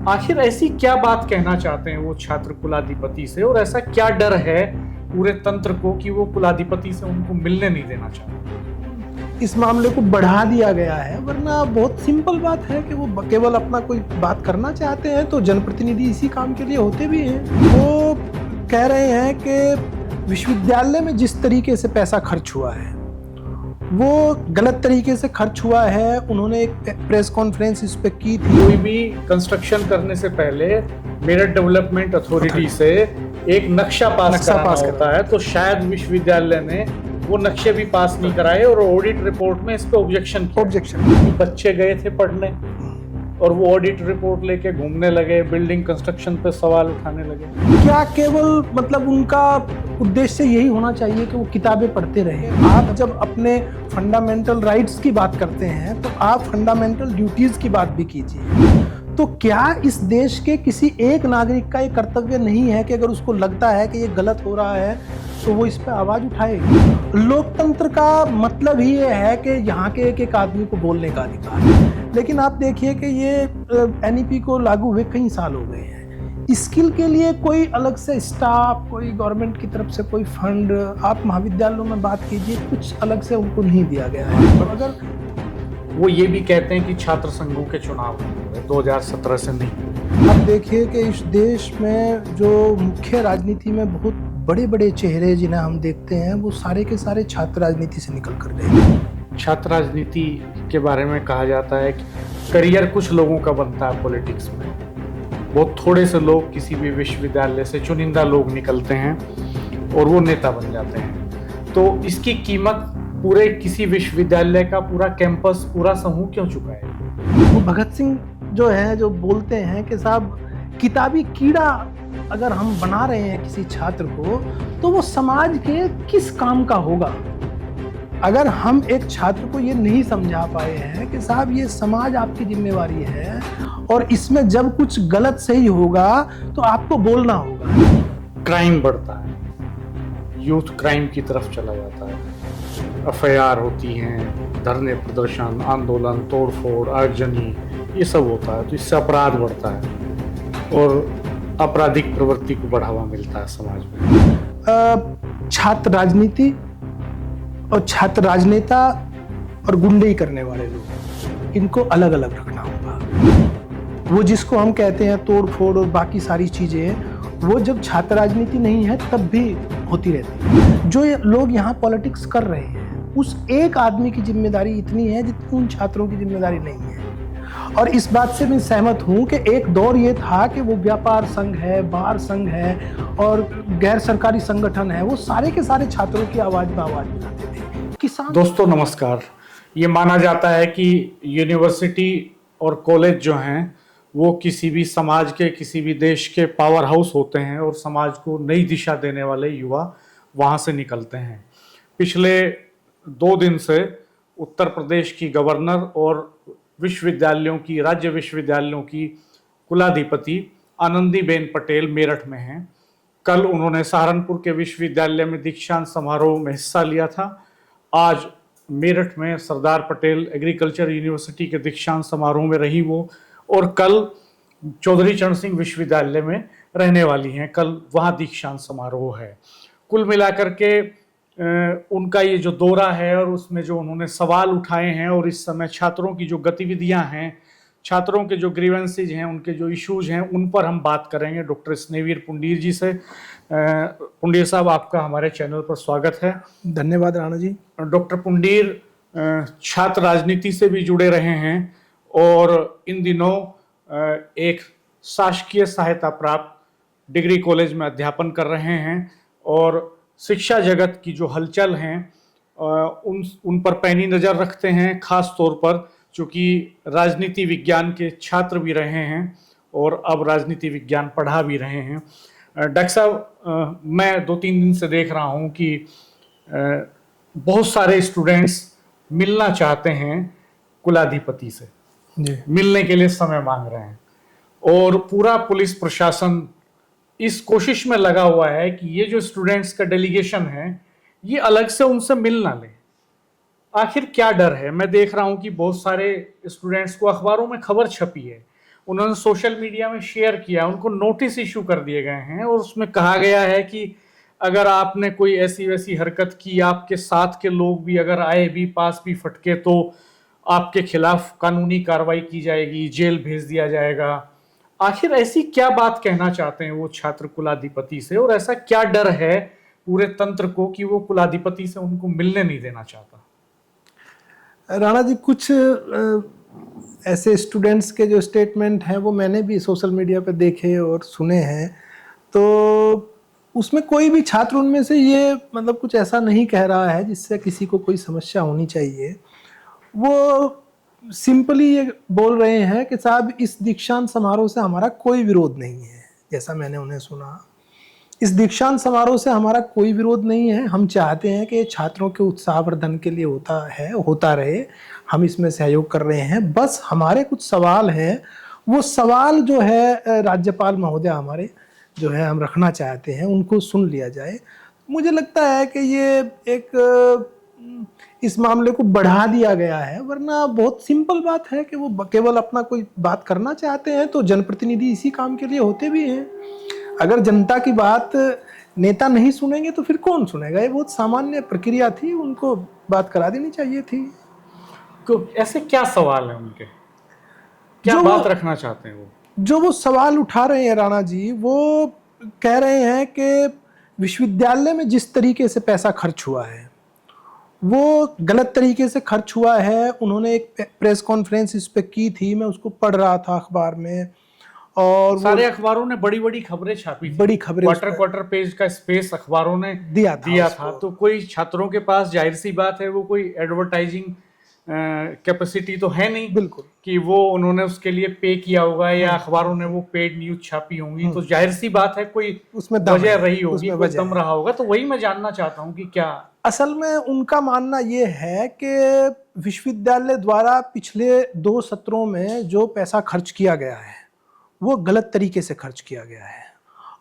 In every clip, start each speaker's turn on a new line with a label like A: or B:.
A: आखिर ऐसी क्या बात कहना चाहते हैं वो छात्र कुलाधिपति से, और ऐसा क्या डर है पूरे तंत्र को कि वो कुलाधिपति से उनको मिलने नहीं देना चाहते?
B: इस मामले को बढ़ा दिया गया है, वरना बहुत सिंपल बात है कि वो केवल अपना कोई बात करना चाहते हैं तो जनप्रतिनिधि इसी काम के लिए होते भी हैं। वो कह रहे हैं कि विश्वविद्यालय में जिस तरीके से पैसा खर्च हुआ है वो गलत तरीके से खर्च हुआ है। उन्होंने एक प्रेस कॉन्फ्रेंस इस पे की थी।
A: कोई भी कंस्ट्रक्शन करने से पहले मेरठ डेवलपमेंट अथॉरिटी से एक नक्शा पास कराना होता है, तो शायद विश्वविद्यालय ने वो नक्शे भी पास नहीं कराए और ऑडिट रिपोर्ट में इस पे ऑब्जेक्शन बच्चे गए थे पढ़ने और वो ऑडिट रिपोर्ट लेके घूमने लगे, बिल्डिंग कंस्ट्रक्शन पे सवाल उठाने लगे।
B: क्या केवल मतलब उनका उद्देश्य यही होना चाहिए कि वो किताबें पढ़ते रहे? आप जब अपने फंडामेंटल राइट्स की बात करते हैं तो आप फंडामेंटल ड्यूटीज की बात भी कीजिए। तो क्या इस देश के किसी एक नागरिक का ये कर्तव्य नहीं है कि अगर उसको लगता है कि ये गलत हो रहा है तो वो इस पे आवाज उठाए? लोकतंत्र का मतलब ही ये है कि यहाँ के एक एक आदमी को बोलने का अधिकार है। लेकिन आप देखिए कि ये एनईपी को लागू हुए कई साल हो गए हैं। स्किल के लिए कोई अलग से स्टाफ, कोई गवर्नमेंट की तरफ से कोई फंड, आप महाविद्यालयों में बात कीजिए, कुछ अलग से उनको नहीं दिया गया है। और अगर
A: वो ये भी कहते हैं कि छात्र संघों के चुनाव 2017 से नहीं।
B: आप देखिए कि इस देश में जो मुख्य राजनीति में बहुत बड़े बड़े चेहरे जिन्हें हम देखते हैं वो सारे के सारे छात्र राजनीति से निकल कर रहे हैं।
A: छात्र राजनीति के बारे में कहा जाता है कि करियर कुछ लोगों का बनता है पॉलिटिक्स में। बहुत थोड़े से लोग, किसी भी विश्वविद्यालय से चुनिंदा लोग निकलते हैं और वो नेता बन जाते हैं। तो इसकी कीमत पूरे किसी विश्वविद्यालय का पूरा कैंपस, पूरा समूह क्यों चुका है?
B: वो भगत सिंह जो है, जो बोलते हैं कि साहब किताबी कीड़ा अगर हम बना रहे हैं किसी छात्र को तो वो समाज के किस काम का होगा? अगर हम एक छात्र को ये नहीं समझा पाए हैं कि साहब ये समाज आपकी जिम्मेवारी है और इसमें जब कुछ गलत सही होगा तो आपको बोलना होगा।
A: क्राइम बढ़ता है, यूथ क्राइम की तरफ चला जाता है, एफआईआर होती हैं, धरने प्रदर्शन, आंदोलन, तोड़फोड़, आगजनी, ये सब होता है। तो इससे अपराध बढ़ता है और आपराधिक प्रवृत्ति को बढ़ावा मिलता है समाज में।
B: छात्र राजनीति और छात्र राजनेता और गुंडई करने वाले लोग, इनको अलग अलग रखना होगा। वो जिसको हम कहते हैं तोड़ फोड़ और बाकी सारी चीजें, वो जब छात्र राजनीति नहीं है तब भी होती रहती है। जो लोग यहाँ पॉलिटिक्स कर रहे हैं उस एक आदमी की जिम्मेदारी इतनी है जितनी उन छात्रों की जिम्मेदारी नहीं है। और इस बात से मैं सहमत हूं कि एक दौर ये था कि वो व्यापार संघ है, बार संघ है और गैर सरकारी संगठन है, वो सारे के सारे छात्रों की आवाज में आवाज मिलाते थे। किसान
A: दोस्तों नमस्कार। ये माना जाता है कि यूनिवर्सिटी और कॉलेज जो हैं वो किसी भी समाज के, किसी भी देश के पावर हाउस होते हैं और समाज को नई दिशा देने वाले युवा वहाँ से निकलते हैं। पिछले 2 दिन से उत्तर प्रदेश की गवर्नर और विश्वविद्यालयों की, राज्य विश्वविद्यालयों की कुलाधिपति आनंदीबेन पटेल मेरठ में हैं। कल उन्होंने सहारनपुर के विश्वविद्यालय में दीक्षांत समारोह में हिस्सा लिया था। आज मेरठ में सरदार पटेल एग्रीकल्चर यूनिवर्सिटी के दीक्षांत समारोह में रही वो, और कल चौधरी चरण सिंह विश्वविद्यालय में रहने वाली हैं। कल वहाँ दीक्षांत समारोह है। कुल मिलाकर के उनका ये जो दौरा है और उसमें जो उन्होंने सवाल उठाए हैं और इस समय छात्रों की जो गतिविधियां हैं, छात्रों के जो ग्रीवेंसेज हैं, उनके जो इश्यूज हैं, उन पर हम बात करेंगे डॉक्टर स्नेहवीर पुंडीर जी से। पुंडीर साहब, आपका हमारे चैनल पर स्वागत है।
B: धन्यवाद राणा जी।
A: डॉक्टर पुंडीर छात्र राजनीति से भी जुड़े रहे हैं और इन दिनों एक शासकीय सहायता प्राप्त डिग्री कॉलेज में अध्यापन कर रहे हैं और शिक्षा जगत की जो हलचल हैं उन पर पैनी नज़र रखते हैं, खास तौर पर चूँकि राजनीति विज्ञान के छात्र भी रहे हैं और अब राजनीति विज्ञान पढ़ा भी रहे हैं। डॉक्टर साहब, मैं 2-3 दिन से देख रहा हूँ कि बहुत सारे स्टूडेंट्स मिलना चाहते हैं कुलाधिपति से, मिलने के लिए समय मांग रहे हैं और पूरा पुलिस प्रशासन इस कोशिश में लगा हुआ है कि ये जो स्टूडेंट्स का डेलीगेशन है ये अलग से उनसे मिल ना ले। आखिर क्या डर है? मैं देख रहा हूं कि बहुत सारे स्टूडेंट्स को, अखबारों में खबर छपी है, उन्होंने सोशल मीडिया में शेयर किया, उनको नोटिस इशू कर दिए गए हैं और उसमें कहा गया है कि अगर आपने कोई ऐसी वैसी हरकत की, आपके साथ के लोग भी अगर आए भी, पास भी फटके, तो आपके खिलाफ कानूनी कार्रवाई की जाएगी, जेल भेज दिया जाएगा। आखिर ऐसी क्या बात कहना चाहते हैं वो छात्र कुलाधिपति से, और ऐसा क्या डर है पूरे तंत्र को कि वो कुलाधिपति से उनको मिलने नहीं देना चाहता?
B: राणा जी, कुछ ऐसे स्टूडेंट्स के जो स्टेटमेंट हैं वो मैंने भी सोशल मीडिया पे देखे और सुने हैं। तो उसमें कोई भी छात्र उनमें से ये मतलब कुछ ऐसा नहीं कह रहा है जिससे किसी को कोई समस्या होनी चाहिए। वो सिंपली ये बोल रहे हैं कि साहब, इस दीक्षांत समारोह से हमारा कोई विरोध नहीं है। जैसा मैंने उन्हें सुना, इस दीक्षांत समारोह से हमारा कोई विरोध नहीं है। हम चाहते हैं कि छात्रों के उत्साहवर्धन के लिए होता रहे, हम इसमें सहयोग कर रहे हैं। बस हमारे कुछ सवाल हैं, वो सवाल जो है राज्यपाल महोदय हमारे जो है हम रखना चाहते हैं, उनको सुन लिया जाए। मुझे लगता है कि ये एक इस मामले को बढ़ा दिया गया है, वरना बहुत सिंपल बात है कि वो केवल अपना कोई बात करना चाहते हैं तो जनप्रतिनिधि इसी काम के लिए होते भी हैं। अगर जनता की बात नेता नहीं सुनेंगे तो फिर कौन सुनेगा? ये बहुत सामान्य प्रक्रिया थी, उनको बात करा देनी चाहिए थी।
A: तो ऐसे क्या सवाल है उनके, क्या बात रखना चाहते हैं वो?
B: जो वो सवाल उठा रहे हैं राणा जी, वो कह रहे हैं कि विश्वविद्यालय में जिस तरीके से पैसा खर्च हुआ है वो गलत तरीके से खर्च हुआ है। उन्होंने एक प्रेस कॉन्फ्रेंस इस पे की थी, मैं उसको पढ़ रहा था अखबार में, और
A: सारे अखबारों ने बड़ी बड़ी खबरें छापी थी,
B: बड़ी खबरें,
A: क्वार्टर पेज का स्पेस अखबारों ने दिया था। तो कोई छात्रों के पास जाहिर सी बात है वो कोई एडवर्टाइजिंग कैपेसिटी तो है नहीं,
B: बिल्कुल,
A: कि वो उन्होंने उसके लिए पे किया होगा या अखबारों ने वो पेड न्यूज छापी होंगी। तो जाहिर सी बात है कोई उसमें वजह रही होगी, कोई दम रहा होगा। तो वही मैं जानना चाहता हूँ कि क्या
B: असल में उनका मानना ये है कि विश्वविद्यालय द्वारा पिछले 2 सत्रों में जो पैसा खर्च किया गया है वो गलत तरीके से खर्च किया गया है।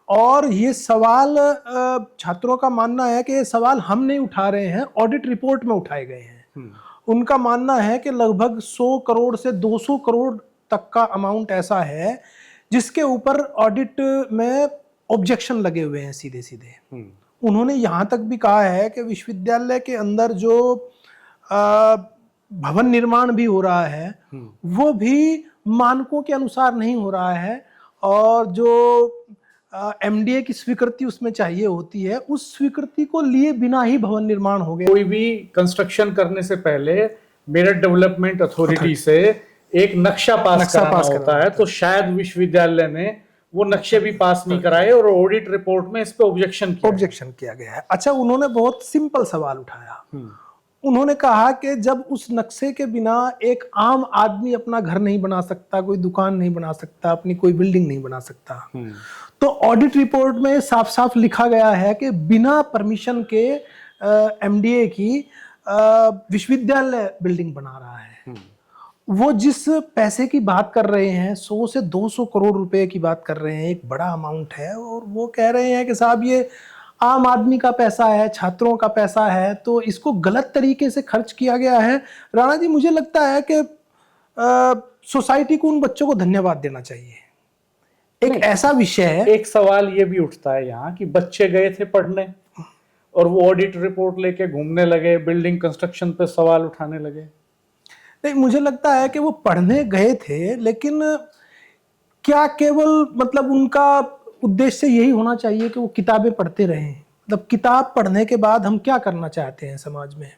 B: और ये सवाल छात्रों का मानना है कि ये सवाल हम नहीं उठा रहे हैं, ऑडिट रिपोर्ट में उठाए गए हैं। उनका मानना है कि लगभग 100 करोड़ से 200 करोड़ तक का अमाउंट ऐसा है जिसके ऊपर ऑडिट में ऑब्जेक्शन लगे हुए हैं सीधे सीधे। उन्होंने यहाँ तक भी कहा है कि विश्वविद्यालय के अंदर जो भवन निर्माण भी हो रहा है वो भी मानकों के अनुसार नहीं हो रहा है, और जो एमडीए की स्वीकृति उसमें चाहिए होती है, उस स्वीकृति को लिए बिना ही भवन निर्माण हो गया।
A: कोई भी कंस्ट्रक्शन करने से पहले मेरठ डेवलपमेंट अथॉरिटी से एक नक्शा पास कराना होता है, तो शायद विश्वविद्यालय ने वो नक्शे भी पास नहीं कराए और ऑडिट रिपोर्ट में इस पे ऑब्जेक्शन
B: किया गया है। अच्छा, उन्होंने बहुत सिंपल सवाल उठाया। उन्होंने कहा कि जब उस नक्शे के बिना एक आम आदमी अपना घर नहीं बना सकता, कोई दुकान नहीं बना सकता, अपनी कोई बिल्डिंग नहीं बना सकता, तो ऑडिट रिपोर्ट में साफ साफ लिखा गया है कि बिना परमिशन के एमडीए की विश्वविद्यालय बिल्डिंग बना रहा है। वो जिस पैसे की बात कर रहे हैं, 100 से 200 करोड़ रुपए की बात कर रहे हैं, एक बड़ा अमाउंट है, और वो कह रहे हैं कि साहब ये आम आदमी का पैसा है, छात्रों का पैसा है, तो इसको गलत तरीके से खर्च किया गया है। राणा जी, मुझे लगता है कि सोसाइटी को उन बच्चों को धन्यवाद देना चाहिए। एक ऐसा विषय है,
A: एक सवाल ये भी उठता है यहाँ कि बच्चे गए थे पढ़ने और वो ऑडिट रिपोर्ट लेके घूमने लगे, बिल्डिंग कंस्ट्रक्शन पे सवाल उठाने लगे।
B: नहीं, मुझे लगता है कि वो पढ़ने गए थे, लेकिन क्या केवल मतलब उनका उद्देश्य यही होना चाहिए कि वो किताबें पढ़ते रहें? मतलब किताब पढ़ने के बाद हम क्या करना चाहते हैं समाज में?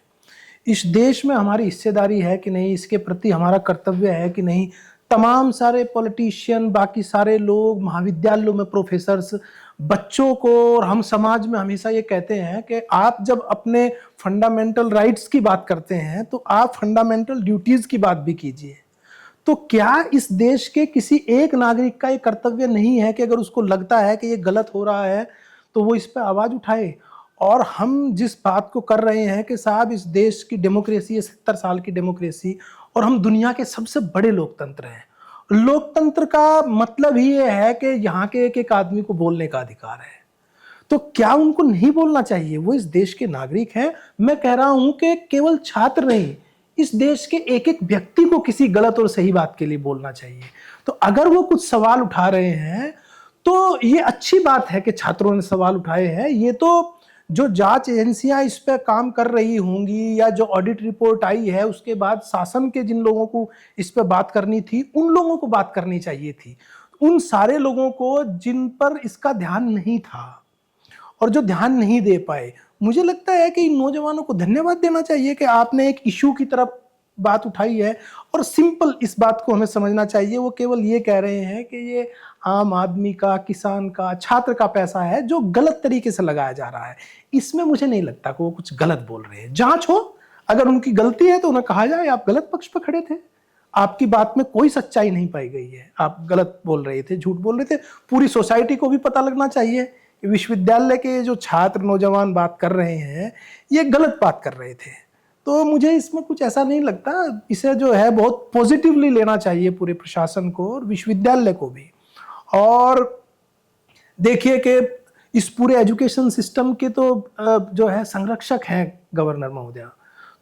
B: इस देश में हमारी हिस्सेदारी है कि नहीं, इसके प्रति हमारा कर्तव्य है कि नहीं? तमाम सारे पॉलिटिशियन, बाकी सारे लोग, महाविद्यालयों में प्रोफेसर्स बच्चों को, और हम समाज में हमेशा ये कहते हैं कि आप जब अपने फंडामेंटल राइट्स की बात करते हैं तो आप फंडामेंटल ड्यूटीज की बात भी कीजिए। तो क्या इस देश के किसी एक नागरिक का ये कर्तव्य नहीं है कि अगर उसको लगता है कि ये गलत हो रहा है तो वो इस पर आवाज उठाए? और हम जिस बात को कर रहे हैं कि साहब, इस देश की डेमोक्रेसी है 70 साल की डेमोक्रेसी, और हम दुनिया के सबसे बड़े लोकतंत्र हैं। लोकतंत्र का मतलब ही ये है कि यहाँ के एक एक आदमी को बोलने का अधिकार है। तो क्या उनको नहीं बोलना चाहिए? वो इस देश के नागरिक हैं। मैं कह रहा हूं कि केवल छात्र नहीं, इस देश के एक एक व्यक्ति को किसी गलत और सही बात के लिए बोलना चाहिए। तो अगर वो कुछ सवाल उठा रहे हैं तो ये अच्छी बात है कि छात्रों ने सवाल उठाए हैं। ये तो जो जांच एजेंसियां इस पे काम कर रही होंगी या जो ऑडिट रिपोर्ट आई है उसके बाद शासन के जिन लोगों को इस पे बात करनी थी उन लोगों को बात करनी चाहिए थी, उन सारे लोगों को जिन पर इसका ध्यान नहीं था और जो ध्यान नहीं दे पाए। मुझे लगता है कि इन नौजवानों को धन्यवाद देना चाहिए कि आपने एक इशू की तरफ बात उठाई है और सिंपल इस बात को हमें समझना चाहिए। वो केवल ये कह रहे हैं कि ये आम आदमी का, किसान का, छात्र का पैसा है जो गलत तरीके से लगाया जा रहा है। इसमें मुझे नहीं लगता कि वो कुछ गलत बोल रहे हैं। जांच हो, अगर उनकी गलती है तो उन्हें कहा जाए आप गलत पक्ष पर खड़े थे, आपकी बात में कोई सच्चाई नहीं पाई गई है, आप गलत बोल रहे थे, झूठ बोल रहे थे। पूरी सोसाइटी को भी पता लगना चाहिए कि विश्वविद्यालय के जो छात्र नौजवान बात कर रहे हैं ये गलत बात कर रहे थे। तो मुझे इसमें कुछ ऐसा नहीं लगता, इसे जो है बहुत पॉजिटिवली लेना चाहिए पूरे प्रशासन को और विश्वविद्यालय को भी। और देखिए कि इस पूरे एजुकेशन सिस्टम के तो जो है संरक्षक हैं गवर्नर महोदय,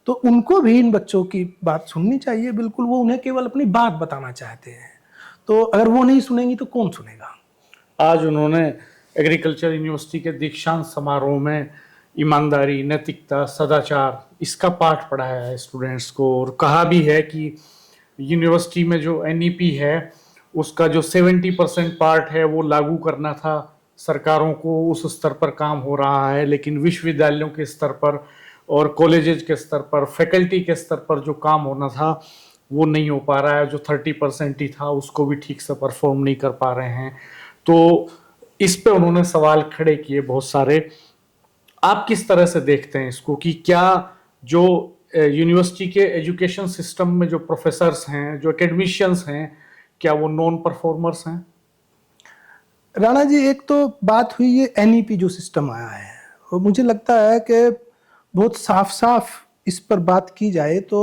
B: तो उनको भी इन बच्चों की बात सुननी चाहिए। बिल्कुल, वो उन्हें केवल अपनी बात बताना चाहते हैं, तो अगर वो नहीं सुनेंगी तो कौन सुनेगा।
A: आज उन्होंने एग्रीकल्चर यूनिवर्सिटी के दीक्षांत समारोह में ईमानदारी, नैतिकता, सदाचार इसका पाठ पढ़ाया है स्टूडेंट्स को और कहा भी है कि यूनिवर्सिटी में जो एनईपी है उसका जो 70% पार्ट है वो लागू करना था सरकारों को, उस स्तर पर काम हो रहा है, लेकिन विश्वविद्यालयों के स्तर पर और कॉलेजेस के स्तर पर, फैकल्टी के स्तर पर जो काम होना था वो नहीं हो पा रहा है। जो 30% ही था उसको भी ठीक से परफॉर्म नहीं कर पा रहे हैं। तो इस पे उन्होंने सवाल खड़े किए बहुत सारे। आप किस तरह से देखते हैं इसको कि क्या जो यूनिवर्सिटी के एजुकेशन सिस्टम में जो प्रोफेसर्स हैं, जो एकेडमिशियंस हैं, क्या वो नॉन परफॉर्मर्स हैं?
B: राणा जी, एक तो बात हुई ये एनईपी जो सिस्टम आया है, और मुझे लगता है कि बहुत साफ साफ इस पर बात की जाए तो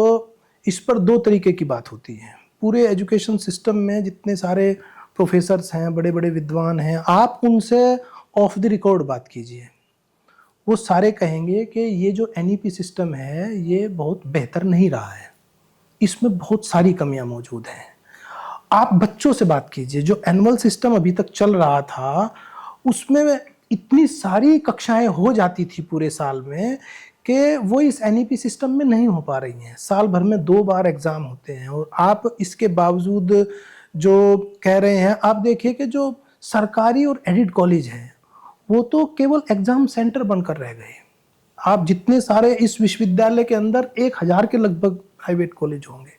B: इस पर दो तरीके की बात होती है। पूरे एजुकेशन सिस्टम में जितने सारे प्रोफेसर्स हैं, बड़े बड़े विद्वान हैं, आप उनसे ऑफ द रिकॉर्ड बात कीजिए, वो सारे कहेंगे कि ये जो एनईपी सिस्टम है ये बहुत बेहतर नहीं रहा है, इसमें बहुत सारी कमियां मौजूद हैं। आप बच्चों से बात कीजिए, जो एनुअल सिस्टम अभी तक चल रहा था उसमें इतनी सारी कक्षाएं हो जाती थी पूरे साल में कि वो इस एनईपी सिस्टम में नहीं हो पा रही हैं। साल भर में 2 बार एग्ज़ाम होते हैं और आप इसके बावजूद जो कह रहे हैं, आप देखिए कि जो सरकारी और एडिड कॉलेज हैं वो तो केवल एग्ज़ाम सेंटर बनकर रह गए। आप जितने सारे इस विश्वविद्यालय के अंदर 1000 के लगभग प्राइवेट कॉलेज होंगे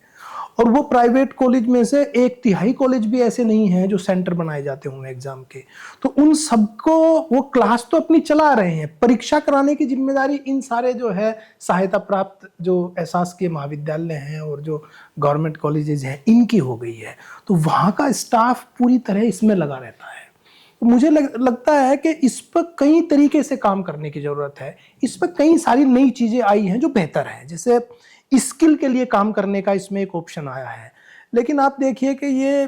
B: और वो प्राइवेट कॉलेज में से 1/3 कॉलेज भी ऐसे नहीं हैं जो सेंटर बनाए जाते होंगे एग्जाम के। तो उन सबको वो क्लास तो अपनी चला रहे हैं, परीक्षा कराने की जिम्मेदारी इन सारे जो है सहायता प्राप्त जो एहसासकीय महाविद्यालय हैं और जो गवर्नमेंट कॉलेजेस हैं इनकी हो गई है। तो वहाँ का स्टाफ पूरी तरह इसमें लगा रहता है। तो मुझे लगता है कि इस पर कई तरीके से काम करने की ज़रूरत है। इस पर कई सारी नई चीज़ें आई हैं जो बेहतर हैं, जैसे स्किल के लिए काम करने का इसमें एक ऑप्शन आया है। लेकिन आप देखिए कि ये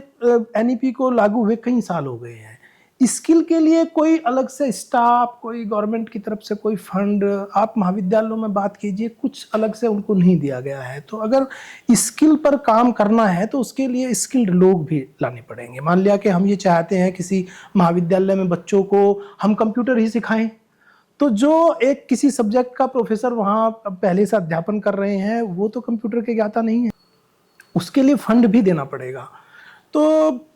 B: एनईपी को लागू हुए कई साल हो गए हैं, स्किल के लिए कोई अलग से स्टाफ, कोई गवर्नमेंट की तरफ से कोई फंड, आप महाविद्यालयों में बात कीजिए, कुछ अलग से उनको नहीं दिया गया है। तो अगर स्किल पर काम करना है तो उसके लिए स्किल्ड लोग भी लाने पड़ेंगे। मान लिया कि हम ये चाहते हैं किसी महाविद्यालय में बच्चों को हम कंप्यूटर ही सिखाएं, तो जो एक किसी सब्जेक्ट का प्रोफेसर वहाँ पहले से अध्यापन कर रहे हैं वो तो कंप्यूटर के ज्ञाता नहीं है, उसके लिए फंड भी देना पड़ेगा। तो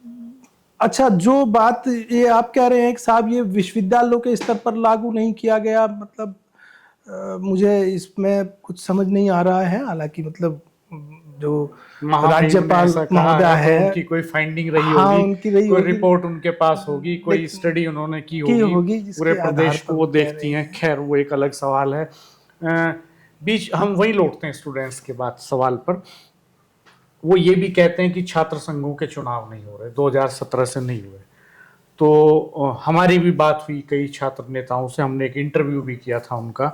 B: अच्छा, जो बात ये आप कह रहे हैं कि साहब ये विश्वविद्यालयों के स्तर पर लागू नहीं किया गया, मतलब मुझे इसमें कुछ समझ नहीं आ रहा है। हालांकि मतलब जो राज्यपाल महोदय है
A: उनकी कोई फाइंडिंग रही
B: हाँ,
A: होगी,
B: उनकी रही
A: कोई
B: होगी,
A: रिपोर्ट उनके पास होगी, कोई स्टडी उन्होंने की होगी, पूरे प्रदेश को वो देखती हैं। खैर वो एक अलग सवाल है। बीच हम वही लौटते हैं स्टूडेंट्स के बाद सवाल पर। वो ये भी कहते हैं कि छात्र संघों के चुनाव नहीं हो रहे, 2017 से नहीं हुए। तो हमारी भी बात हुई कई छात्र नेताओं से, हमने एक इंटरव्यू भी किया था उनका,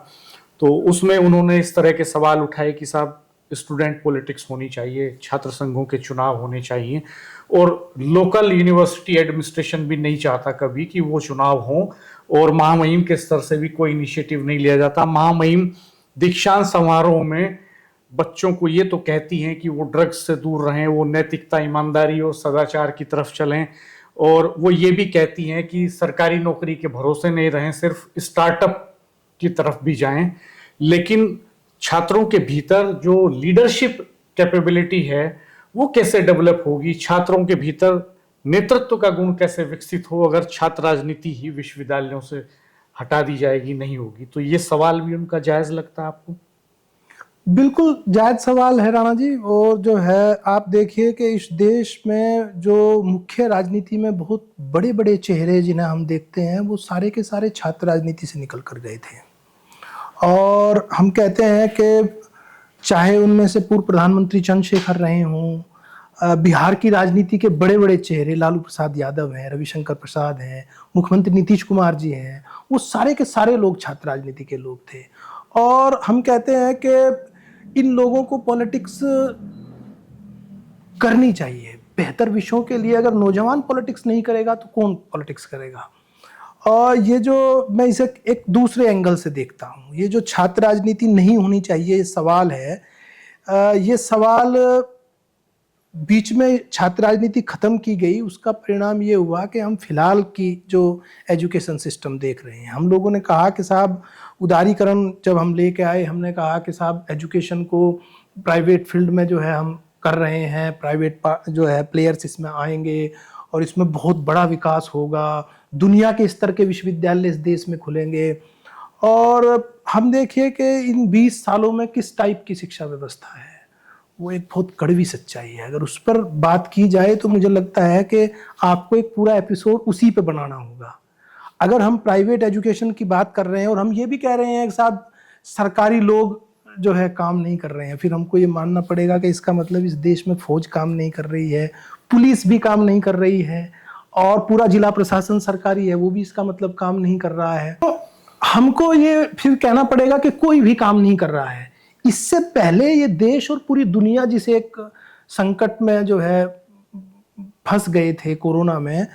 A: तो उसमें उन्होंने इस तरह के सवाल उठाए कि साहब स्टूडेंट पॉलिटिक्स होनी चाहिए, छात्र संघों के चुनाव होने चाहिए, और लोकल यूनिवर्सिटी एडमिनिस्ट्रेशन भी नहीं चाहता कभी कि वो चुनाव हो, और महामहिम के स्तर से भी कोई इनिशिएटिव नहीं लिया जाता। महामहिम दीक्षांत समारोह में बच्चों को ये तो कहती हैं कि वो ड्रग्स से दूर रहें, वो नैतिकता, ईमानदारी और सदाचार की तरफ चलें, और वो ये भी कहती हैं कि सरकारी नौकरी के भरोसे नहीं रहें, सिर्फ स्टार्टअप की तरफ भी जाएं। लेकिन छात्रों के भीतर जो लीडरशिप कैपेबिलिटी है वो कैसे डेवलप होगी, छात्रों के भीतर नेतृत्व का गुण कैसे विकसित हो, अगर छात्र राजनीति ही विश्वविद्यालयों से हटा दी जाएगी, नहीं होगी? तो ये सवाल भी उनका जायज लगता है आपको?
B: बिल्कुल जायज सवाल है राणा जी। और जो है आप देखिए कि इस देश में जो मुख्य राजनीति में बहुत बड़े बड़े चेहरे जिन्हें हम देखते हैं वो सारे के सारे छात्र राजनीति से निकल कर गए थे। और हम कहते हैं कि चाहे उनमें से पूर्व प्रधानमंत्री चंद्रशेखर रहे हों, बिहार की राजनीति के बड़े बड़े चेहरे लालू प्रसाद यादव हैं, रविशंकर प्रसाद हैं, मुख्यमंत्री नीतीश कुमार जी हैं, वो सारे के सारे लोग छात्र राजनीति के लोग थे। और हम कहते हैं कि इन लोगों को पॉलिटिक्स करनी चाहिए बेहतर विषयों के लिए। अगर नौजवान पॉलिटिक्स नहीं करेगा तो कौन पॉलिटिक्स करेगा? और ये जो मैं इसे एक दूसरे एंगल से देखता हूँ, ये जो छात्र राजनीति नहीं होनी चाहिए ये सवाल है, ये सवाल बीच में छात्र राजनीति खत्म की गई, उसका परिणाम ये हुआ कि हम फिलहाल की जो एजुकेशन सिस्टम देख रहे हैं, हम लोगों ने कहा कि साहब उदारीकरण जब हम लेके आए, हमने कहा कि साहब एजुकेशन को प्राइवेट फील्ड में जो है हम कर रहे हैं, प्राइवेट जो है प्लेयर्स इसमें आएंगे और इसमें बहुत बड़ा विकास होगा, दुनिया के स्तर के विश्वविद्यालय इस देश में खुलेंगे। और हम देखिए कि इन 20 सालों में किस टाइप की शिक्षा व्यवस्था है, वो एक बहुत कड़वी सच्चाई है। अगर उस पर बात की जाए तो मुझे लगता है कि आपको एक पूरा एपिसोड उसी पे बनाना होगा। अगर हम प्राइवेट एजुकेशन की बात कर रहे हैं और हम ये भी कह रहे हैं कि साहब सरकारी लोग जो है काम नहीं कर रहे हैं, फिर हमको ये मानना पड़ेगा कि इसका मतलब इस देश में फौज काम नहीं कर रही है, पुलिस भी काम नहीं कर रही है, और पूरा जिला प्रशासन सरकारी है वो भी इसका मतलब काम नहीं कर रहा है। तो हमको ये फिर कहना पड़ेगा कि कोई भी काम नहीं कर रहा है। इससे पहले ये देश और पूरी दुनिया जिस एक संकट में जो है फंस गए थे कोरोना में,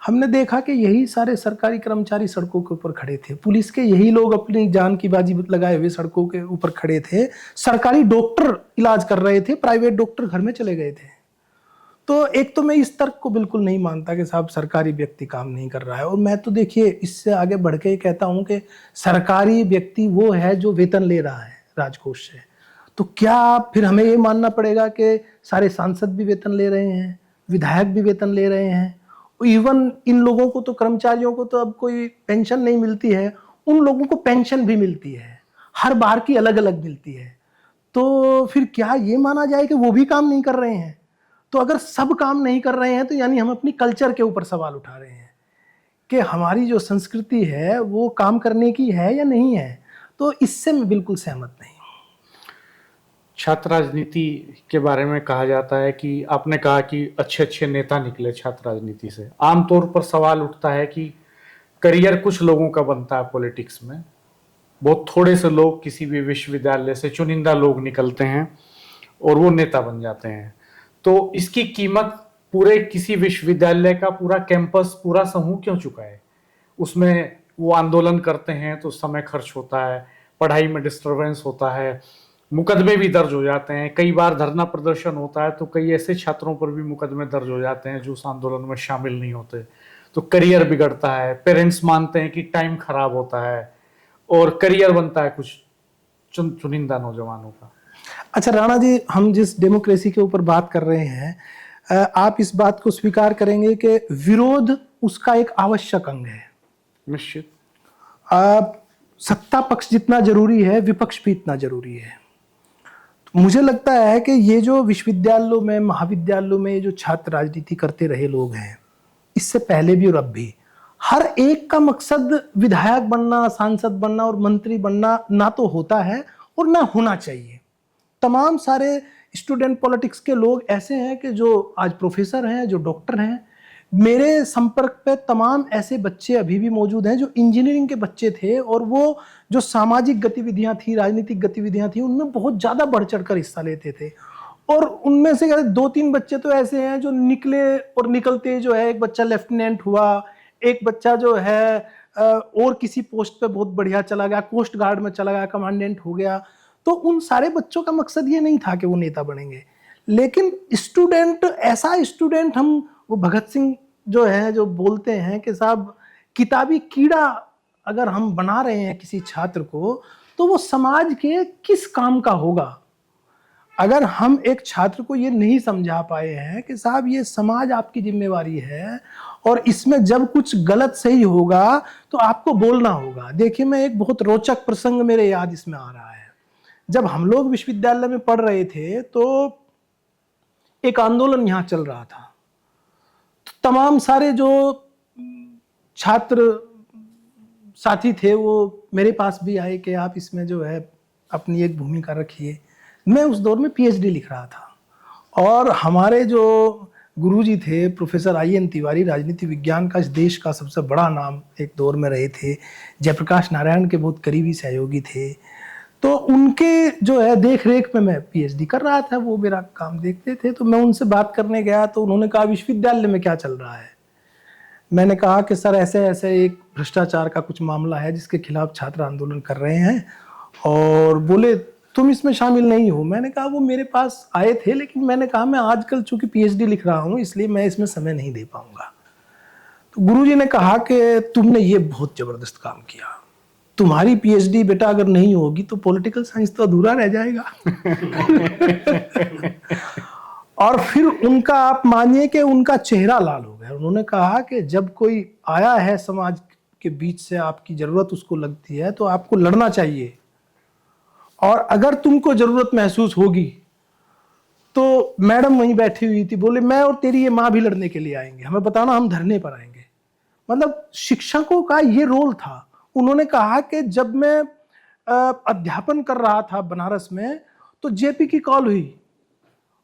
B: हमने देखा कि यही सारे सरकारी कर्मचारी सड़कों के ऊपर खड़े थे, पुलिस के यही लोग अपनी जान की बाजी लगाए हुए सड़कों के ऊपर खड़े थे, सरकारी डॉक्टर इलाज कर रहे थे, प्राइवेट डॉक्टर घर में चले गए थे। तो एक तो मैं इस तर्क को बिल्कुल नहीं मानता कि साहब सरकारी व्यक्ति काम नहीं कर रहा है। और मैं तो देखिए इससे आगे बढ़ के कहता हूं कि सरकारी व्यक्ति वो है जो वेतन ले रहा है राजकोष से। तो क्या फिर हमें ये मानना पड़ेगा कि सारे सांसद भी वेतन ले रहे हैं, विधायक भी वेतन ले रहे हैं, इवन इन लोगों को तो कर्मचारियों को तो अब कोई पेंशन नहीं मिलती है, उन लोगों को पेंशन भी मिलती है, हर बार की अलग अलग मिलती है। तो फिर क्या ये माना जाए कि वो भी काम नहीं कर रहे हैं? तो अगर सब काम नहीं कर रहे हैं तो यानी हम अपनी कल्चर के ऊपर सवाल उठा रहे हैं कि हमारी जो संस्कृति है वो काम करने की है या नहीं है। तो इससे मैं बिल्कुल सहमत नहीं हूँ।
A: छात्र राजनीति के बारे में कहा जाता है कि आपने कहा कि अच्छे अच्छे नेता निकले छात्र राजनीति से। आमतौर पर सवाल उठता है कि करियर कुछ लोगों का बनता है पॉलिटिक्स में, बहुत थोड़े से लोग किसी भी विश्वविद्यालय से चुनिंदा लोग निकलते हैं और वो नेता बन जाते हैं। तो इसकी कीमत पूरे किसी विश्वविद्यालय का पूरा कैंपस, पूरा समूह क्यों चुका है? उसमें वो आंदोलन करते हैं तो समय खर्च होता है, पढ़ाई में डिस्टर्बेंस होता है, मुकदमे भी दर्ज हो जाते हैं, कई बार धरना प्रदर्शन होता है तो कई ऐसे छात्रों पर भी मुकदमे दर्ज हो जाते हैं जो उस आंदोलन में शामिल नहीं होते। तो करियर बिगड़ता है, पेरेंट्स मानते हैं कि टाइम खराब होता है और करियर बनता है कुछ चुनिंदा नौजवानों का।
B: अच्छा राणा जी, हम जिस डेमोक्रेसी के ऊपर बात कर रहे हैं, आप इस बात को स्वीकार करेंगे कि विरोध उसका एक आवश्यक अंग है?
A: निश्चित।
B: सत्ता पक्ष जितना जरूरी है विपक्ष भी इतना जरूरी है। तो मुझे लगता है कि ये जो विश्वविद्यालयों में, महाविद्यालयों में ये जो छात्र राजनीति करते रहे लोग हैं, इससे पहले भी और अब भी, हर एक का मकसद विधायक बनना, सांसद बनना और मंत्री बनना ना तो होता है और ना होना चाहिए। तमाम सारे स्टूडेंट पॉलिटिक्स के लोग ऐसे हैं कि जो आज प्रोफेसर हैं, जो डॉक्टर हैं। मेरे संपर्क पे तमाम ऐसे बच्चे अभी भी मौजूद हैं जो इंजीनियरिंग के बच्चे थे और वो जो सामाजिक गतिविधियां थी, राजनीतिक गतिविधियां थी, उनमें बहुत ज़्यादा बढ़ चढ़कर हिस्सा लेते थे। और उनमें से 2-3 बच्चे तो ऐसे हैं जो निकले और निकलते जो है, एक बच्चा लेफ्टिनेंट हुआ, एक बच्चा जो है और किसी पोस्ट पे बहुत बढ़िया चला गया, कोस्ट गार्ड में चला गया, कमांडेंट हो गया। तो उन सारे बच्चों का मकसद ये नहीं था कि वो नेता बनेंगे, लेकिन स्टूडेंट, ऐसा स्टूडेंट हम, वो भगत सिंह जो है जो बोलते हैं कि साहब किताबी कीड़ा अगर हम बना रहे हैं किसी छात्र को, तो वो समाज के किस काम का होगा। अगर हम एक छात्र को ये नहीं समझा पाए हैं कि साहब ये समाज आपकी जिम्मेवारी है और इसमें जब कुछ गलत सही होगा तो आपको बोलना होगा। देखिए, मैं एक बहुत रोचक प्रसंग मेरे याद इसमें आ रहा है। जब हम लोग विश्वविद्यालय में पढ़ रहे थे तो एक आंदोलन यहाँ चल रहा था। तो तमाम सारे जो छात्र साथी थे वो मेरे पास भी आए कि आप इसमें जो है अपनी एक भूमिका रखिए। मैं उस दौर में पीएचडी लिख रहा था और हमारे जो गुरुजी थे प्रोफेसर आई.एन. तिवारी, राजनीति विज्ञान का इस देश का सबसे बड़ा नाम एक दौर में रहे थे, जयप्रकाश नारायण के बहुत करीबी सहयोगी थे। तो उनके जो है देख रेख में मैं पीएचडी कर रहा था, वो मेरा काम देखते थे। तो मैं उनसे बात करने गया तो उन्होंने कहा विश्वविद्यालय में क्या चल रहा है। मैंने कहा कि सर ऐसे ऐसे एक भ्रष्टाचार का कुछ मामला है जिसके खिलाफ छात्र आंदोलन कर रहे हैं। और बोले तुम इसमें शामिल नहीं हो। मैंने कहा वो मेरे पास आए थे, लेकिन मैंने कहा मैं आजकल चूंकि पीएचडी लिख रहा हूं इसलिए मैं इसमें समय नहीं दे पाऊंगा। तो गुरुजी ने कहा कि तुमने ये बहुत जबरदस्त काम किया, तुम्हारी पीएचडी बेटा अगर नहीं होगी तो पॉलिटिकल साइंस तो अधूरा रह जाएगा। और फिर उनका, आप मानिए कि उनका चेहरा लाल हो गया। उन्होंने कहा कि जब कोई आया है समाज के बीच से, आपकी जरूरत उसको लगती है तो आपको लड़ना चाहिए, और अगर तुमको जरूरत महसूस होगी तो मैडम वहीं बैठी हुई थी, बोले मैं और तेरी ये माँ भी लड़ने के लिए आएंगे, हमें बताना, हम धरने पर आएंगे। मतलब शिक्षकों का ये रोल था। उन्होंने कहा कि जब मैं अध्यापन कर रहा था बनारस में तो जेपी की कॉल हुई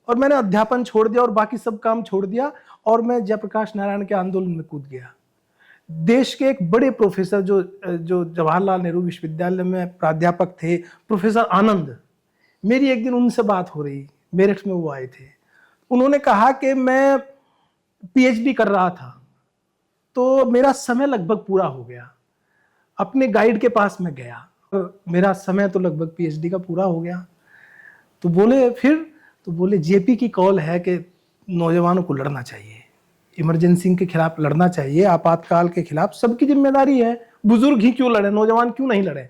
B: और मैंने अध्यापन छोड़ दिया और बाकी सब काम छोड़ दिया और मैं जयप्रकाश नारायण के आंदोलन में कूद गया। देश के एक बड़े प्रोफेसर जो जवाहरलाल नेहरू विश्वविद्यालय में प्राध्यापक थे, प्रोफेसर आनंद, मेरी एक दिन उनसे बात हो रही, मेरठ में वो आए थे। उन्होंने कहा कि मैं पीएचडी कर रहा था तो मेरा समय लगभग पूरा हो गया। अपने गाइड के पास में गया, मेरा समय तो लगभग पीएचडी का पूरा हो गया। तो बोले फिर, तो बोले जेपी की कॉल है कि नौजवानों को लड़ना चाहिए, इमरजेंसी के खिलाफ लड़ना चाहिए, आपातकाल के खिलाफ सबकी जिम्मेदारी है, बुजुर्ग ही क्यों लड़े, नौजवान क्यों नहीं लड़े।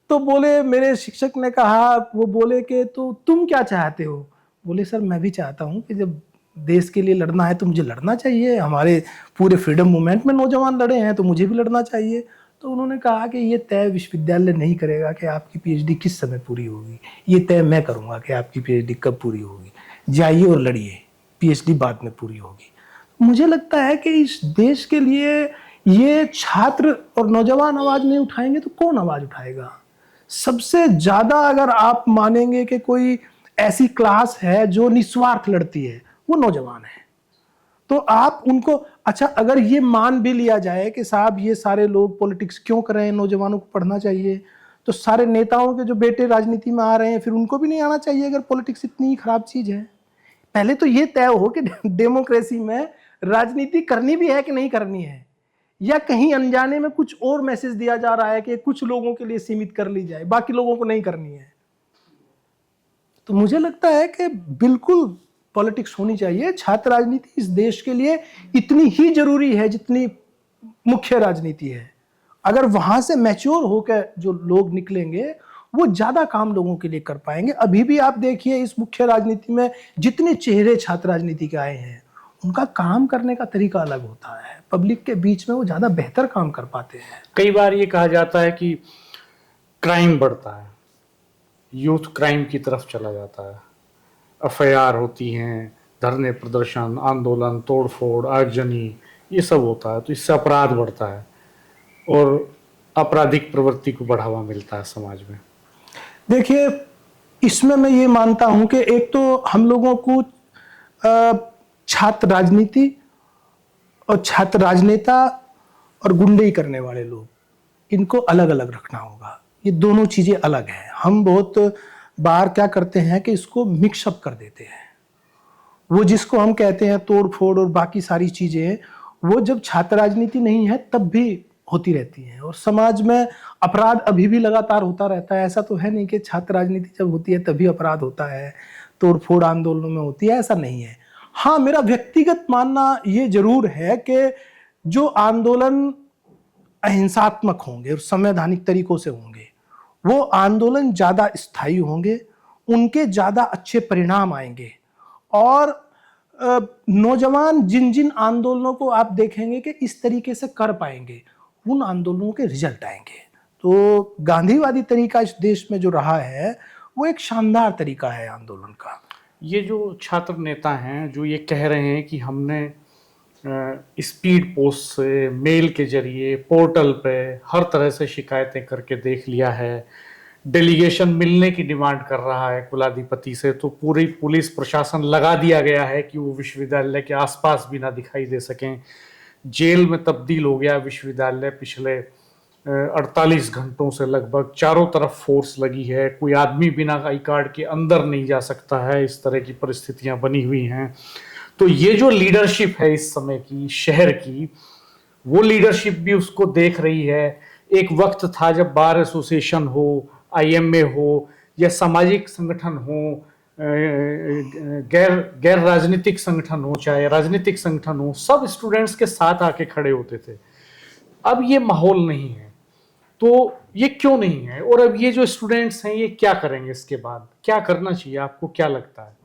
B: तो बोले, मेरे शिक्षक ने कहा, वो बोले कि तो तुम क्या चाहते हो। बोले सर मैं भी चाहता हूँ कि जब देश के लिए लड़ना है तो मुझे लड़ना चाहिए, हमारे पूरे फ्रीडम मूवमेंट में नौजवान लड़े हैं तो मुझे भी लड़ना चाहिए। तो उन्होंने कहा कि ये तय विश्वविद्यालय नहीं करेगा कि आपकी पीएचडी किस समय पूरी होगी, ये तय मैं करूँगा कि आपकी पीएचडी कब पूरी होगी। जाइए और लड़िए, पीएचडी बाद में पूरी होगी। मुझे लगता है कि इस देश के लिए ये छात्र और नौजवान आवाज नहीं उठाएंगे तो कौन आवाज उठाएगा। सबसे ज्यादा अगर आप मानेंगे कि कोई ऐसी क्लास है जो निस्वार्थ लड़ती है, वो नौजवान है। तो आप उनको, अच्छा अगर ये मान भी लिया जाए कि साहब ये सारे लोग पॉलिटिक्स क्यों कर रहे हैं, नौजवानों को पढ़ना चाहिए, तो सारे नेताओं के जो बेटे राजनीति में आ रहे हैं फिर उनको भी नहीं आना चाहिए अगर पॉलिटिक्स इतनी खराब चीज है। पहले तो ये तय हो कि डेमोक्रेसी में राजनीति करनी भी है कि नहीं करनी है, या कहीं अनजाने में कुछ और मैसेज दिया जा रहा है कि कुछ लोगों के लिए सीमित कर ली जाए, बाकी लोगों को नहीं करनी है। तो मुझे लगता है कि बिल्कुल पॉलिटिक्स होनी चाहिए। छात्र राजनीति इस देश के लिए इतनी ही जरूरी है जितनी मुख्य राजनीति है। अगर वहां से मैच्योर होकर जो लोग निकलेंगे वो ज्यादा काम लोगों के लिए कर पाएंगे। अभी भी आप देखिए इस मुख्य राजनीति में जितने चेहरे छात्र राजनीति के आए हैं उनका काम करने का तरीका अलग होता है, पब्लिक के बीच में वो ज्यादा बेहतर काम कर पाते हैं।
A: कई बार ये कहा जाता है कि क्राइम बढ़ता है, यूथ क्राइम की तरफ चला जाता है, एफआईआर होती हैं, धरने प्रदर्शन, आंदोलन, तोड़फोड़, आगजनी, ये सब होता है, तो इससे अपराध बढ़ता है और आपराधिक प्रवृत्ति को बढ़ावा मिलता है समाज में।
B: देखिए इसमें मैं ये मानता हूं कि एक तो हम लोगों को छात्र राजनीति और छात्र राजनेता और गुंडई करने वाले लोग, इनको अलग अलग रखना होगा। ये दोनों चीजें अलग हैं। हम बहुत बार क्या करते हैं कि इसको मिक्सअप कर देते हैं। वो जिसको हम कहते हैं तोड़ फोड़ और बाकी सारी चीजें, वो जब छात्र राजनीति नहीं है तब भी होती रहती हैं और समाज में अपराध अभी भी लगातार होता रहता है। ऐसा तो है नहीं कि छात्र राजनीति जब होती है तभी अपराध होता है, तोड़फोड़ आंदोलनों में होती है, ऐसा नहीं है। हाँ, मेरा व्यक्तिगत मानना ये जरूर है कि जो आंदोलन अहिंसात्मक होंगे और संवैधानिक तरीकों से होंगे, वो आंदोलन ज्यादा स्थायी होंगे, उनके ज्यादा अच्छे परिणाम आएंगे। और नौजवान जिन जिन आंदोलनों को आप देखेंगे कि इस तरीके से कर पाएंगे, उन आंदोलनों के रिजल्ट आएंगे। तो गांधीवादी तरीका इस देश में जो रहा है वो एक शानदार तरीका है आंदोलन का।
A: ये जो छात्र नेता हैं जो ये कह रहे हैं कि हमने स्पीड पोस्ट से, मेल के जरिए, पोर्टल पे हर तरह से शिकायतें करके देख लिया है, डेलीगेशन मिलने की डिमांड कर रहा है कुलाधिपति से, तो पूरी पुलिस प्रशासन लगा दिया गया है कि वो विश्वविद्यालय के आसपास भी ना दिखाई दे सकें, जेल में तब्दील हो गया विश्वविद्यालय पिछले 48 घंटों से लगभग, चारों तरफ फोर्स लगी है, कोई आदमी बिना आई कार्ड के अंदर नहीं जा सकता है, इस तरह की परिस्थितियां बनी हुई हैं। तो ये जो लीडरशिप है इस समय की शहर की, वो लीडरशिप भी उसको देख रही है। एक वक्त था जब बार एसोसिएशन हो, आईएमए हो या सामाजिक संगठन हो, गैर राजनीतिक संगठन हो, चाहे राजनीतिक संगठन हो, सब स्टूडेंट्स के साथ आके खड़े होते थे। अब ये माहौल नहीं है। तो ये क्यों नहीं है? और अब ये जो स्टूडेंट्स हैं ये क्या करेंगे? इसके बाद क्या करना चाहिए? आपको क्या लगता है?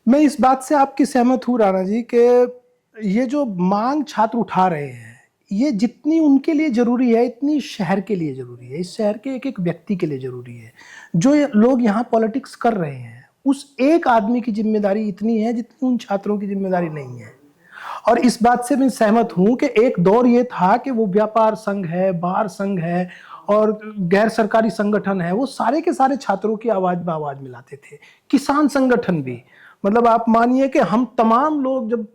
B: मैं इस बात से आपकी सहमत हूँ राणा जी कि ये जो मांग छात्र उठा रहे हैं, ये जितनी उनके लिए जरूरी है इतनी शहर के लिए जरूरी है, इस शहर के एक एक व्यक्ति के लिए जरूरी है। जो लोग यहाँ पॉलिटिक्स कर रहे हैं, उस एक आदमी की जिम्मेदारी इतनी है जितनी उन छात्रों की जिम्मेदारी नहीं है। और इस बात से मैं सहमत हूं कि एक दौर ये था कि वो व्यापार संघ है, बार संघ है और गैर सरकारी संगठन है, वो सारे के सारे छात्रों की आवाज में आवाज मिलाते थे। किसान संगठन भी, मतलब आप मानिए कि हम तमाम लोग जब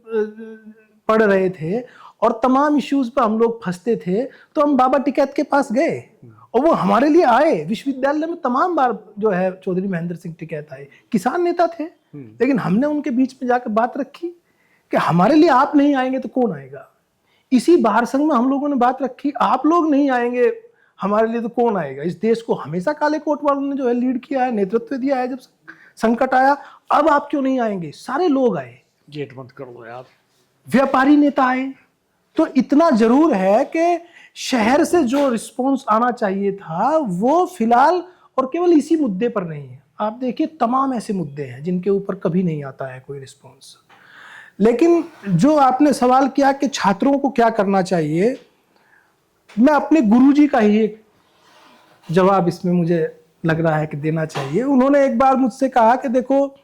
B: पढ़ रहे थे और तमाम इश्यूज पर हम लोग फंसते थे तो हम बाबा टिकैत के पास गए और वो हमारे लिए आए। विश्वविद्यालय में तमाम बार जो है चौधरी महेंद्र सिंह टिकैत आए, किसान नेता थे, लेकिन हमने उनके बीच में जाकर बात रखी कि हमारे लिए आप नहीं आएंगे तो कौन आएगा। इसी बार संघ में हम लोगों ने बात रखी, आप लोग नहीं आएंगे हमारे लिए तो कौन आएगा। इस देश को हमेशा काले कोट वालों ने जो है लीड किया है, नेतृत्व दिया है। जब संकट आया, अब आप क्यों नहीं आएंगे? सारे लोग आए।
A: गेट बंद कर दो यार।
B: व्यापारी नेता आए। तो इतना जरूर है कि शहर से जो रिस्पॉन्स आना चाहिए था वो फिलहाल और केवल इसी मुद्दे पर नहीं है। आप देखिए तमाम ऐसे मुद्दे हैं जिनके ऊपर कभी नहीं आता है कोई रिस्पॉन्स। लेकिन जो आपने सवाल किया कि छात्रों को क्या करना चाहिए, मैं अपने गुरुजी का ही एक जवाब इसमें मुझे लग रहा है कि देना चाहिए। उन्होंने एक बार मुझसे कहा कि देखो,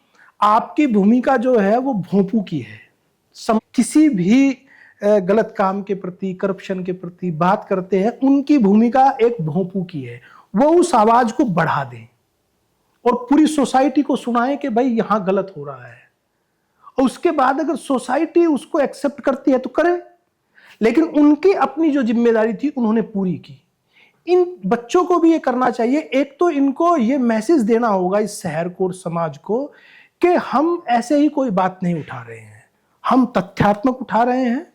B: आपकी भूमिका जो है वो भोंपू की है। किसी भी गलत काम के प्रति, करप्शन के प्रति बात करते हैं, उनकी भूमिका एक भोंपू की है। वो उस आवाज को बढ़ा दें और पूरी सोसाइटी को सुनाएं कि भाई यहां गलत हो रहा है, और उसके बाद अगर सोसाइटी उसको एक्सेप्ट करती है तो करे। लेकिन उनकी अपनी जो जिम्मेदारी थी उन्होंने पूरी की। इन बच्चों को भी ये करना चाहिए। एक तो इनको ये मैसेज देना होगा इस शहर को और समाज को कि हम ऐसे ही कोई बात नहीं उठा रहे हैं, हम तथ्यात्मक उठा रहे हैं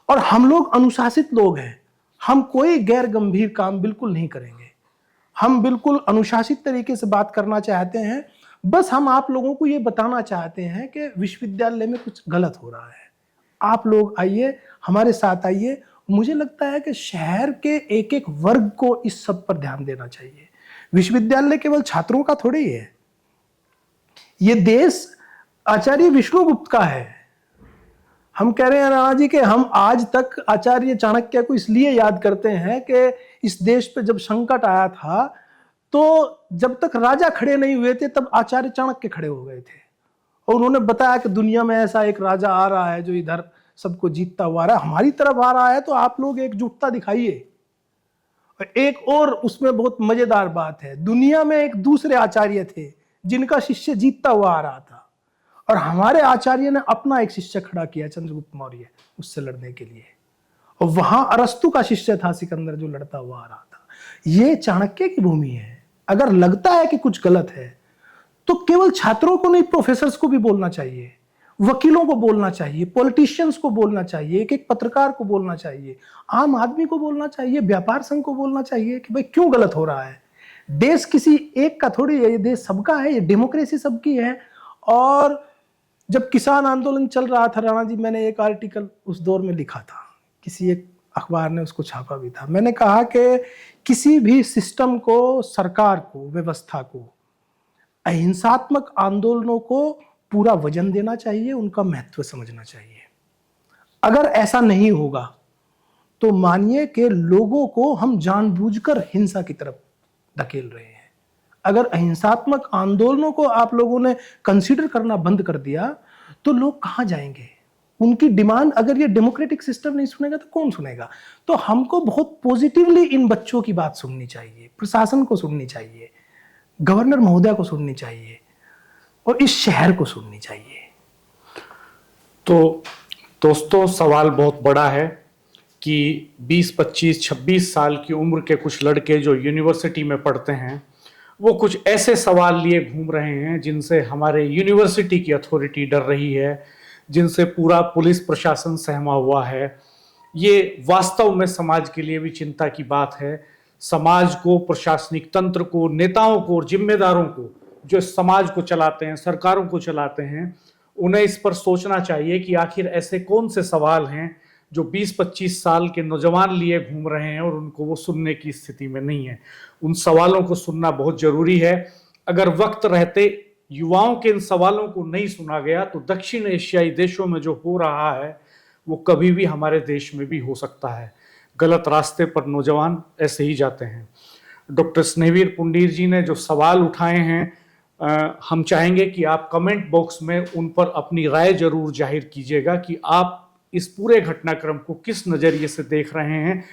B: और हम लोग अनुशासित लोग हैं। हम कोई गैर गंभीर काम बिल्कुल नहीं करेंगे, हम बिल्कुल अनुशासित तरीके से बात करना चाहते हैं। बस हम आप लोगों को ये बताना चाहते हैं कि विश्वविद्यालय में कुछ गलत हो रहा है, आप लोग आइए, हमारे साथ आइए। मुझे लगता है कि शहर के एक एक वर्ग को इस सब पर ध्यान देना चाहिए। विश्वविद्यालय केवल छात्रों का थोड़ी ही है, ये देश आचार्य विष्णुगुप्त का है। हम कह रहे हैं राणा जी कि हम आज तक आचार्य चाणक्य को इसलिए याद करते हैं कि इस देश पे जब संकट आया था तो जब तक राजा खड़े नहीं हुए थे तब आचार्य चाणक्य खड़े हो गए थे और उन्होंने बताया कि दुनिया में ऐसा एक राजा आ रहा है जो इधर सबको जीतता हुआ आ रहा है, हमारी तरफ आ रहा है, तो आप लोग एकजुटता दिखाइए। एक और उसमें बहुत मजेदार बात है, दुनिया में एक दूसरे आचार्य थे जिनका शिष्य जीतता हुआ आ रहा था और हमारे आचार्य ने अपना एक शिष्य खड़ा किया, चंद्रगुप्त मौर्य, उससे लड़ने के लिए। और वहां अरस्तु का शिष्य था सिकंदर, जो लड़ता हुआ आ रहा था। ये चाणक्य की भूमि है। अगर लगता है कि कुछ गलत है तो केवल छात्रों को नहीं, प्रोफेसर्स को भी बोलना चाहिए। वकीलों को बोलना चाहिए, पॉलिटिशियंस को बोलना चाहिए, एक एक पत्रकार को बोलना चाहिए, आम आदमी को बोलना चाहिए, व्यापार संघ को बोलना चाहिए कि भाई क्यों गलत हो रहा है। देश किसी एक का थोड़ी है, ये देश सबका है, ये डेमोक्रेसी सबकी है। और जब किसान आंदोलन चल रहा था राणा जी, मैंने एक आर्टिकल उस दौर में लिखा था, किसी एक अखबार ने उसको छापा भी था। मैंने कहा कि किसी भी सिस्टम को, सरकार को, व्यवस्था को अहिंसात्मक आंदोलनों को पूरा वजन देना चाहिए, उनका महत्व समझना चाहिए। अगर ऐसा नहीं होगा तो मानिए कि लोगों को हम जानबूझकर हिंसा की तरफ धकेल रहे हैं। अगर अहिंसात्मक आंदोलनों को आप लोगों ने कंसीडर करना बंद कर दिया तो लोग कहां जाएंगे? उनकी डिमांड अगर ये डेमोक्रेटिक सिस्टम नहीं सुनेगा तो कौन सुनेगा? तो हमको बहुत पॉजिटिवली इन बच्चों की बात सुननी चाहिए, प्रशासन को सुननी चाहिए, गवर्नर महोदय को सुननी चाहिए और इस शहर को सुननी चाहिए।
A: तो दोस्तों, सवाल बहुत बड़ा है कि 20, 25, 26 साल की उम्र के कुछ लड़के जो यूनिवर्सिटी में पढ़ते हैं, वो कुछ ऐसे सवाल लिए घूम रहे हैं जिनसे हमारे यूनिवर्सिटी की अथॉरिटी डर रही है, जिनसे पूरा पुलिस प्रशासन सहमा हुआ है। ये वास्तव में समाज के लिए भी चिंता की बात है। समाज को, प्रशासनिक तंत्र को, नेताओं को और जिम्मेदारों को, जो समाज को चलाते हैं, सरकारों को चलाते हैं, उन्हें इस पर सोचना चाहिए कि आखिर ऐसे कौन से सवाल हैं जो 20-25 साल के नौजवान लिए घूम रहे हैं और उनको वो सुनने की स्थिति में नहीं है। उन सवालों को सुनना बहुत जरूरी है। अगर वक्त रहते युवाओं के इन सवालों को नहीं सुना गया तो दक्षिण एशियाई देशों में जो हो रहा है वो कभी भी हमारे देश में भी हो सकता है। गलत रास्ते पर नौजवान ऐसे ही जाते हैं। डॉक्टर स्नेहवीर पुंडीर जी ने जो सवाल उठाए हैं, हम चाहेंगे कि आप कमेंट बॉक्स में उन पर अपनी राय जरूर जाहिर कीजिएगा कि आप इस पूरे घटनाक्रम को किस नज़रिए से देख रहे हैं।